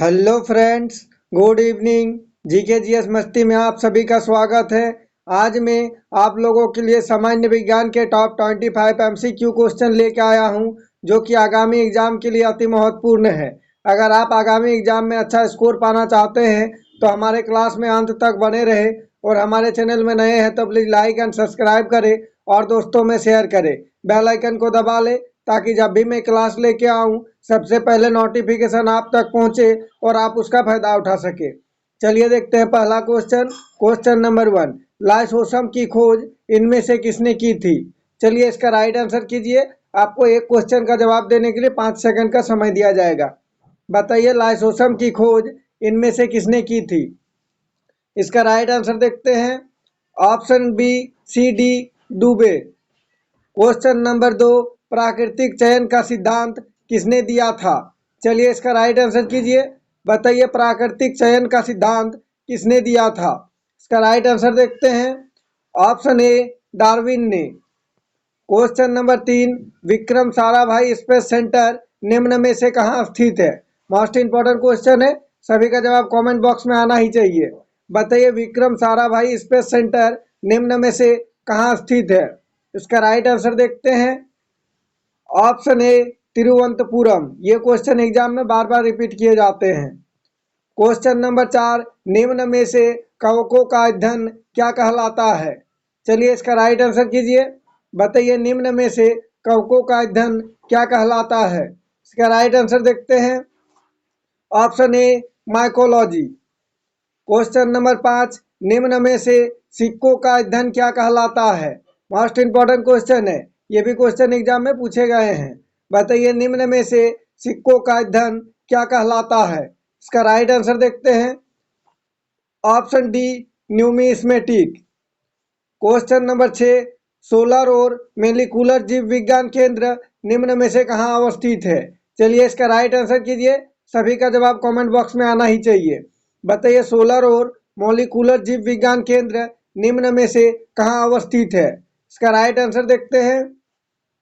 Hello friends, good evening. GK GS मस्ती में आप सभी का स्वागत है। आज मैं आप लोगों के लिए सामान्य विज्ञान के टॉप 25 एमसीक्यू क्वेश्चन लेके आया हूं, जो कि आगामी एग्जाम के लिए अति महत्वपूर्ण है। अगर आप आगामी एग्जाम में अच्छा स्कोर पाना चाहते हैं तो हमारे क्लास में अंत तक बने रहे, और हमारे चैनल में नए हैं तो प्लीज़ लाइक एंड सब्सक्राइब करें और दोस्तों में शेयर करें। बेल आइकन को दबा लें ताकि जब भी मैं क्लास लेके आऊँ सबसे पहले नोटिफिकेशन आप तक पहुंचे और आप उसका फायदा उठा सके। चलिए देखते हैं पहला क्वेश्चन। क्वेश्चन नंबर 1, लाइसोसम की खोज इनमें से किसने की थी? चलिए इसका राइट आंसर कीजिए। आपको एक क्वेश्चन का जवाब देने के लिए 5 सेकंड का समय दिया जाएगा। बताइए लाइसोसम की खोज इनमें से किसने की थी? इसका राइट आंसर देखते हैं। ऑप्शन बी, सी डी, डूबे। क्वेश्चन नंबर 2, प्राकृतिक चयन का सिद्धांत किसने दिया था? चलिए इसका राइट आंसर कीजिए। बताइए प्राकृतिक चयन का सिद्धांत किसने दिया था? इसका राइट आंसर देखते हैं। ऑप्शन ए, डार्विन ने। Question number 3, Vikram Sarabhai space centre निम्न में से कहाँ स्थित है? मोस्ट इंपॉर्टेंट क्वेश्चन है, सभी का जवाब कमेंट बॉक्स में आना ही चाहिए। बताइए विक्रम साराभाई स्पेस सेंटर निम्न में से कहाँ स्थित है? इसका राइट आंसर देखते हैं। Option A, Thiruvananthapuram. ये क्वेश्चन एग्जाम में बार बार रिपीट किए जाते हैं। क्वेश्चन नंबर 4, निम्न में से कवकों का अध्ययन क्या कहलाता है? चलिए इसका राइट आंसर कीजिए। बताइए निम्न में से कवकों का अध्ययन क्या कहलाता है? इसका राइट आंसर देखते हैं। Option A, mycology. Question number 5, निम्न में से सिक्कों का अध्ययन क्या कहलाता है? मोस्ट इंपॉर्टेंट क्वेश्चन है, ये भी क्वेश्चन एग्जाम में पूछे गए हैं। बताइए निम्न में से सिक्कों का अध्ययन क्या कहलाता है? इसका राइट आंसर देखते हैं। Option D, numismatic. Question number 6, solar और मेलिकुलर जीव विज्ञान केंद्र निम्न में से कहाँ अवस्थित है? चलिए इसका राइट आंसर कीजिए। सभी का जवाब कमेंट बॉक्स में आना ही चाहिए। बताइए सोलर और मोलिकुलर जीव विज्ञान केंद्र निम्न में से कहाँ अवस्थित है? इसका राइट आंसर देखते हैं।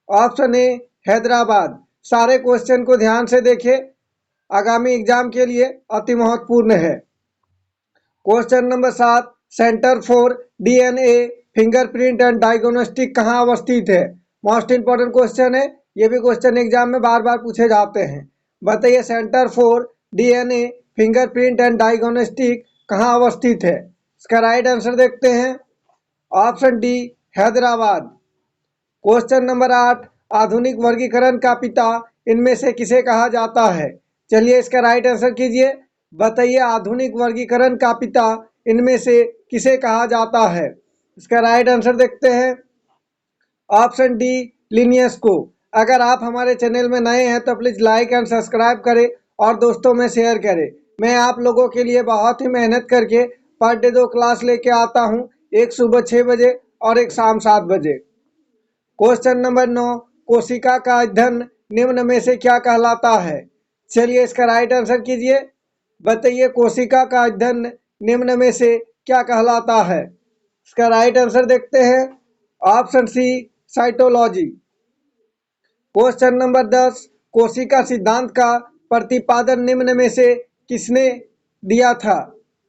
Option A, Hyderabad. सारे क्वेश्चन को ध्यान से देखें, आगामी एग्जाम के लिए अति महत्वपूर्ण है। Question number 7, centre for DNA fingerprint and diagnostic कहाँ अवस्थित है? मोस्ट इंपॉर्टेंट क्वेश्चन है, ये भी क्वेश्चन एग्जाम में बार बार पूछे जाते हैं। बताइए centre for DNA fingerprint and diagnostic कहाँ अवस्थित है? इसका राइट आंसर देखते हैं। Option D, Hyderabad. Question number 8, आधुनिक वर्गीकरण का पिता इनमें से किसे कहा जाता है? चलिए इसका राइट आंसर कीजिए। बताइए आधुनिक वर्गीकरण का पिता इनमें से किसे कहा जाता है? इसका राइट आंसर देखते हैं। ऑप्शन डी, लिनियस को। अगर आप हमारे चैनल में नए हैं तो प्लीज़ लाइक एंड सब्सक्राइब करें और दोस्तों में शेयर करें। मैं आप लोगों के लिए बहुत ही मेहनत करके पर डे 2 क्लास लेके आता हूँ, एक सुबह 6 बजे और एक शाम 7 बजे। क्वेश्चन नंबर 9, कोशिका का अध्ययन निम्न में से क्या कहलाता है? चलिए इसका राइट आंसर कीजिए। बताइए कोशिका का अध्ययन निम्न में से क्या कहलाता है? इसका राइट आंसर देखते हैं। Option C, cytology. Question number 10, कोशिका सिद्धांत का प्रतिपादन निम्न में से किसने दिया था?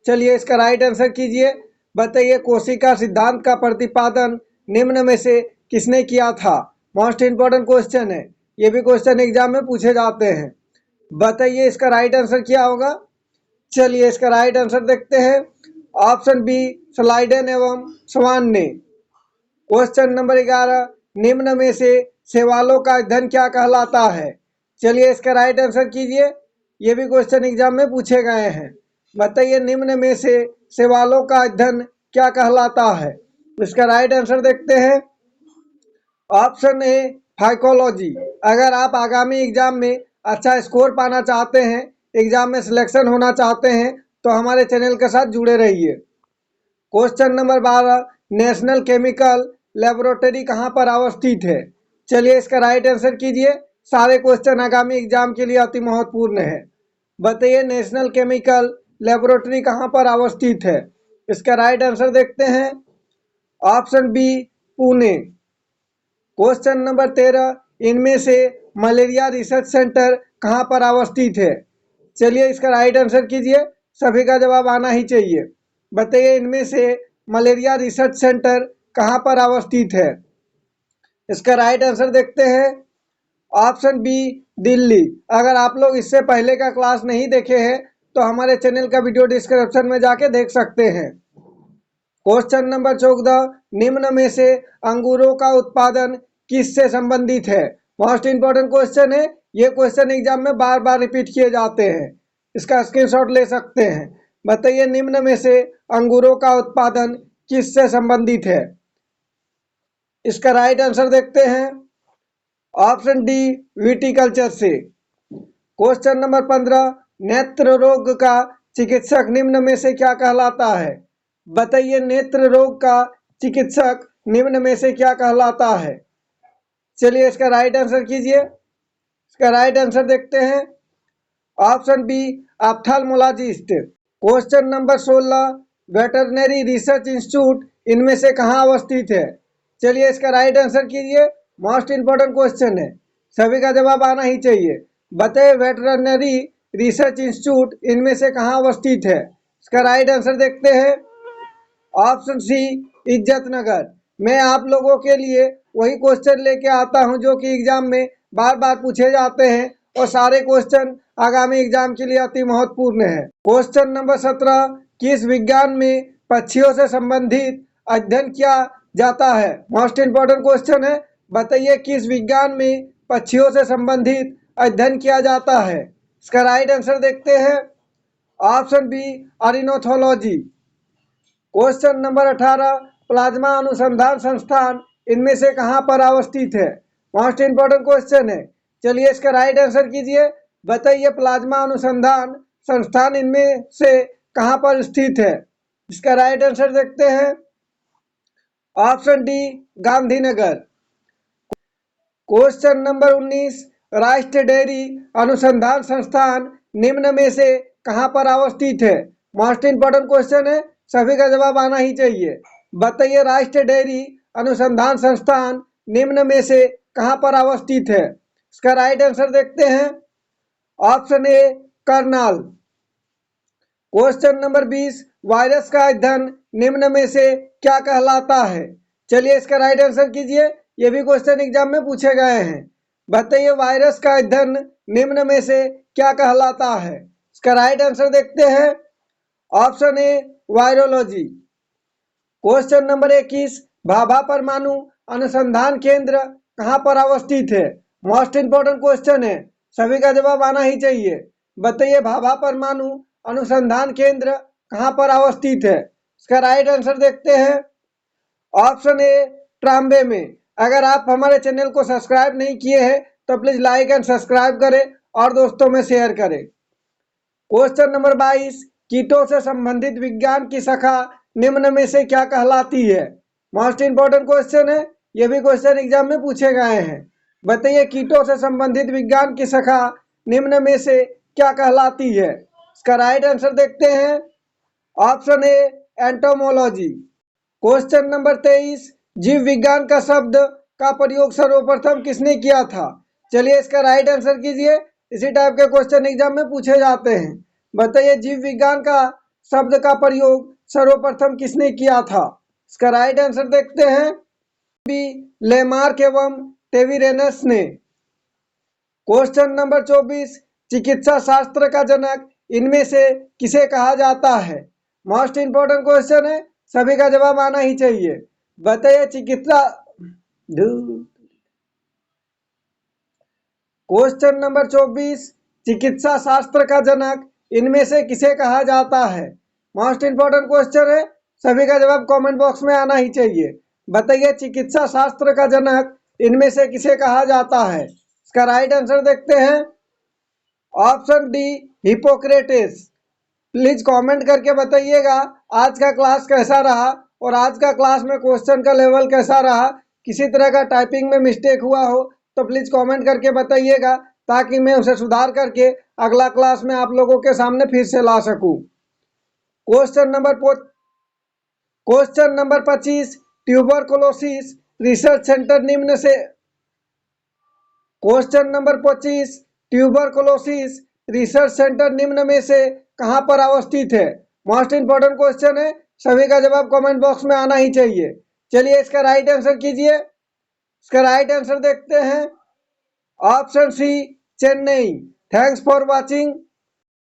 चलिए इसका राइट आंसर कीजिए। बताइए कोशिका सिद्धांत का प्रतिपादन निम्न में से किसने किया था? मोस्ट इंपॉर्टेंट क्वेश्चन है, ये भी क्वेश्चन एग्जाम में पूछे जाते हैं। बताइए इसका राइट आंसर क्या होगा? चलिए इसका राइट आंसर देखते हैं। ऑप्शन बी, स्लाइडेन एवं स्वान ने। क्वेश्चन नंबर 11, निम्न में से शैवालों का अध्ययन क्या कहलाता है? चलिए इसका राइट आंसर कीजिए। ये भी क्वेश्चन एग्जाम में पूछे गए हैं। बताइए निम्न में से शैवालों का अध्ययन क्या कहलाता है? इसका राइट आंसर देखते हैं। Option A, phycology. अगर आप आगामी एग्जाम में अच्छा स्कोर पाना चाहते हैं, एग्जाम में सिलेक्शन होना चाहते हैं, तो हमारे चैनल के साथ जुड़े रहिए। Question number 12, national chemical laboratory कहाँ पर अवस्थित है? चलिए इसका राइट आंसर कीजिए। सारे क्वेश्चन आगामी एग्जाम के लिए अति महत्वपूर्ण है। बताइए नेशनल केमिकल लेबोरेटरी कहाँ पर अवस्थित है? इसका राइट आंसर देखते हैं। Option B, Pune. Question number 13, इनमें से मलेरिया रिसर्च सेंटर कहाँ पर अवस्थित है? चलिए इसका राइट आंसर कीजिए, सभी का जवाब आना ही चाहिए। बताइए इनमें से मलेरिया रिसर्च सेंटर कहाँ पर अवस्थित है? इसका राइट आंसर देखते हैं। Option B Delhi. अगर आप लोग इससे पहले का क्लास नहीं देखे हैं तो हमारे चैनल का वीडियो डिस्क्रिप्शन में जाके देख सकते हैं। क्वेश्चन नंबर 14, निम्न में से अंगूरों का उत्पादन किससे संबंधित है? मोस्ट इंपॉर्टेंट क्वेश्चन है, ये क्वेश्चन एग्जाम में बार बार रिपीट किए जाते हैं, इसका स्क्रीनशॉट ले सकते हैं। बताइए निम्न में से अंगूरों का उत्पादन किससे संबंधित है? इसका राइट आंसर देखते हैं। ऑप्शन डी विटिकल्चर से। क्वेश्चन नंबर 15, नेत्र रोग का चिकित्सक निम्न में से क्या कहलाता है? बताइए नेत्र रोग का चिकित्सक निम्न में से क्या कहलाता है? चलिए इसका राइट आंसर कीजिए। इसका राइट आंसर देखते हैं। Option B ophthalmologist. Question number 16, veterinary research institute इनमें से कहाँ अवस्थित है? चलिए इसका राइट आंसर कीजिए, मोस्ट इंपॉर्टेंट क्वेश्चन है, सभी का जवाब आना ही चाहिए। बताइए वेटरनरी रिसर्च इंस्टीट्यूट इनमें से कहाँ अवस्थित है? इसका राइट आंसर देखते हैं। ऑप्शन सी इज्जत नगर। मैं आप लोगों के लिए वही क्वेश्चन लेके आता हूं जो कि एग्जाम में बार बार पूछे जाते हैं और सारे क्वेश्चन आगामी एग्जाम के लिए अति महत्वपूर्ण है। क्वेश्चन नंबर 17, किस विज्ञान में पक्षियों से संबंधित अध्ययन किया जाता है? मोस्ट इंपॉर्टेंट क्वेश्चन है। बताइए किस विज्ञान में पक्षियों से संबंधित अध्ययन किया जाता है? इसका राइट आंसर देखते हैं। Option B ornithology. Question number 18, plasma अनुसंधान संस्थान इनमें से कहां पर अवस्थित है? मोस्ट इंपॉर्टेंट क्वेश्चन है, चलिए इसका राइट आंसर कीजिए। बताइए प्लाज्मा अनुसंधान संस्थान इनमें से कहां पर स्थित है? इसका राइट आंसर देखते हैं। Option D Gandhinagar. Question number 19, राष्ट्रीय डेयरी अनुसंधान संस्थान निम्न में से कहां पर अवस्थित है? मोस्ट इंपॉर्टेंट क्वेश्चन है, सभी का जवाब आना ही चाहिए। बताइए राष्ट्रीय डेयरी अनुसंधान संस्थान निम्न में से कहां पर अवस्थित है? इसका राइट आंसर देखते हैं। Option A Karnal. Question number 20, virus का अध्ययन निम्न में से क्या कहलाता है? चलिए इसका राइट आंसर कीजिए, ये भी क्वेश्चन एग्जाम में पूछे गए हैं। बताइए वायरस का अध्ययन निम्न में से क्या कहलाता है? इसका राइट आंसर देखते हैं। Option A virology. Question number 21, Bhabha परमाणु अनुसंधान केंद्र कहां पर अवस्थित है? मोस्ट इंपॉर्टेंट क्वेश्चन है, सभी का जवाब आना ही चाहिए। बताइए भाभा परमाणु अनुसंधान केंद्र कहां पर अवस्थित है? इसका राइट आंसर देखते हैं। ऑप्शन ए ट्राम्बे में। अगर आप हमारे चैनल को सब्सक्राइब नहीं किए हैं तो प्लीज लाइक एंड सब्सक्राइब करें और दोस्तों में शेयर करें। क्वेश्चन नंबर 22, कीटों से संबंधित विज्ञान की शाखा निम्न में से क्या कहलाती है? मोस्ट इंपॉर्टेंट क्वेश्चन है, ये भी क्वेश्चन एग्जाम में पूछे गए हैं। बताइए कीटों से संबंधित विज्ञान की शाखा निम्न में से क्या कहलाती है? इसका राइट आंसर देखते हैं। Option A entomology. Question number 23, जीव विज्ञान का शब्द का प्रयोग सर्वप्रथम किसने किया था? चलिए इसका राइट आंसर कीजिए, इसी टाइप के क्वेश्चन एग्जाम में पूछे जाते हैं। बताइए जीव विज्ञान का शब्द का प्रयोग सर्वप्रथम किसने किया था? इसका राइट आंसर देखते हैं। बी लेमार्क एवं टेविरेनस ने। क्वेश्चन नंबर 24, चिकित्सा शास्त्र का जनक इनमें से किसे कहा जाता है? मोस्ट इंपॉर्टेंट क्वेश्चन है, सभी का जवाब आना ही चाहिए। बताइए क्वेश्चन नंबर 24, चिकित्सा शास्त्र का जनक इनमें से किसे कहा जाता है? मोस्ट इंपॉर्टेंट क्वेश्चन है, सभी का जवाब कमेंट बॉक्स में आना ही चाहिए। बताइए चिकित्सा शास्त्र का जनक इनमें से किसे कहा जाता है? इसका राइट आंसर देखते हैं। Option D Hippocrates. Please comment करके बताइएगा आज का क्लास कैसा रहा और आज का क्लास में क्वेश्चन का लेवल कैसा रहा। किसी तरह का टाइपिंग में मिस्टेक हुआ हो तो प्लीज कमेंट करके बताइएगा ताकि मैं उसे सुधार करके अगला क्लास में आप लोगों के सामने फिर से ला सकूं। Question number 25, tuberculosis research centre निम्न से। Question number 25, tuberculosis research centre निम्न में से कहां पर अवस्थित है? मोस्ट इंपोर्टेंट क्वेश्चन है, सभी का जवाब कमेंट बॉक्स में आना ही चाहिए। चलिए इसका राइट आंसर कीजिए। इसका राइट आंसर देखते हैं, option C Chennai. Thanks for watching.